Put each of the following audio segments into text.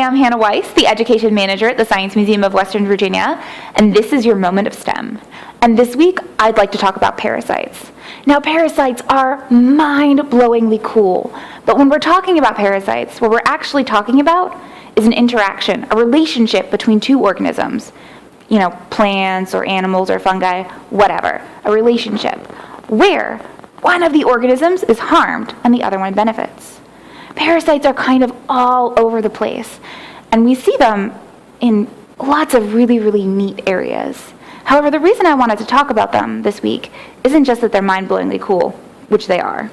am Hannah Weiss, the Education Manager at the Science Museum of Western Virginia, and this is your moment of STEM. And this week, I'd like to talk about parasites. Now, parasites are mind-blowingly cool, but when we're talking about parasites, what we're actually talking about is an interaction, a relationship between two organisms, plants or animals or fungi, whatever, a relationship, where one of the organisms is harmed and the other one benefits. Parasites are kind of all over the place, and we see them in lots of really, really neat areas. However, the reason I wanted to talk about them this week isn't just that they're mind-blowingly cool, which they are.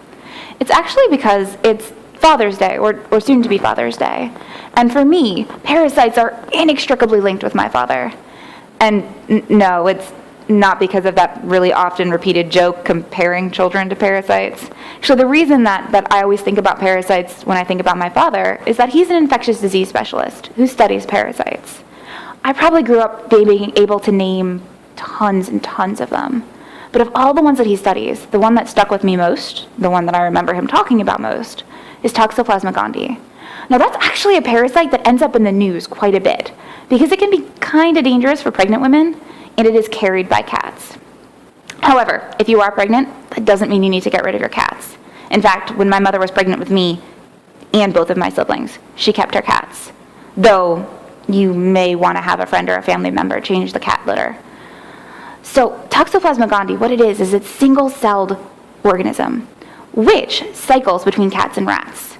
It's actually because it's Father's Day, or soon to be Father's Day. And for me, parasites are inextricably linked with my father. And no, it's not because of that really often repeated joke comparing children to parasites. Actually, the reason that I always think about parasites when I think about my father is that he's an infectious disease specialist who studies parasites. I probably grew up being able to name tons and tons of them. But of all the ones that he studies, the one that stuck with me most, the one that I remember him talking about most, is Toxoplasma gondii. Now, that's actually a parasite that ends up in the news quite a bit because it can be kind of dangerous for pregnant women, and it is carried by cats. However, if you are pregnant, that doesn't mean you need to get rid of your cats. In fact, when my mother was pregnant with me and both of my siblings, she kept her cats, though you may want to have a friend or a family member change the cat litter. So Toxoplasma gondii, what it is it's single-celled organism, which cycles between cats and rats.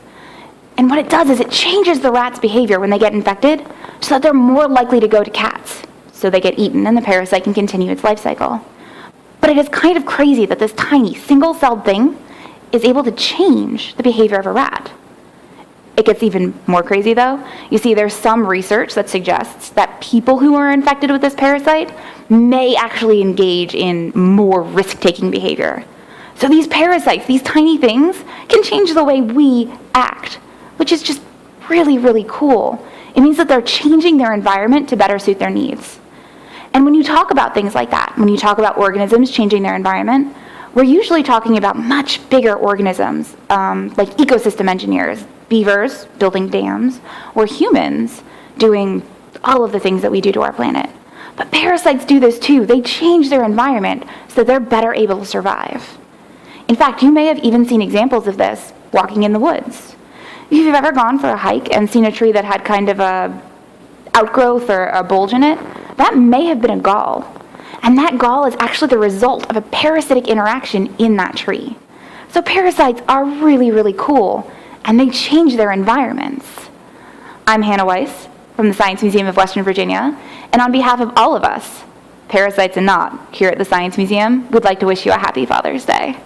And what it does is it changes the rat's behavior when they get infected so that they're more likely to go to cats. So they get eaten and the parasite can continue its life cycle. But it is kind of crazy that this tiny single-celled thing is able to change the behavior of a rat. It gets even more crazy though. You see, there's some research that suggests that people who are infected with this parasite may actually engage in more risk-taking behavior. So these parasites, these tiny things, can change the way we act, which is just really, really cool. It means that they're changing their environment to better suit their needs. And when you talk about things like that, when you talk about organisms changing their environment, we're usually talking about much bigger organisms, like ecosystem engineers, beavers building dams, or humans doing all of the things that we do to our planet. But parasites do this too. They change their environment so that they're better able to survive. In fact, you may have even seen examples of this walking in the woods. If you've ever gone for a hike and seen a tree that had kind of a outgrowth or a bulge in it, that may have been a gall. And that gall is actually the result of a parasitic interaction in that tree. So parasites are really, really cool, and they change their environments. I'm Hannah Weiss from the Science Museum of Western Virginia, and on behalf of all of us, parasites and not, here at the Science Museum, would like to wish you a happy Father's Day.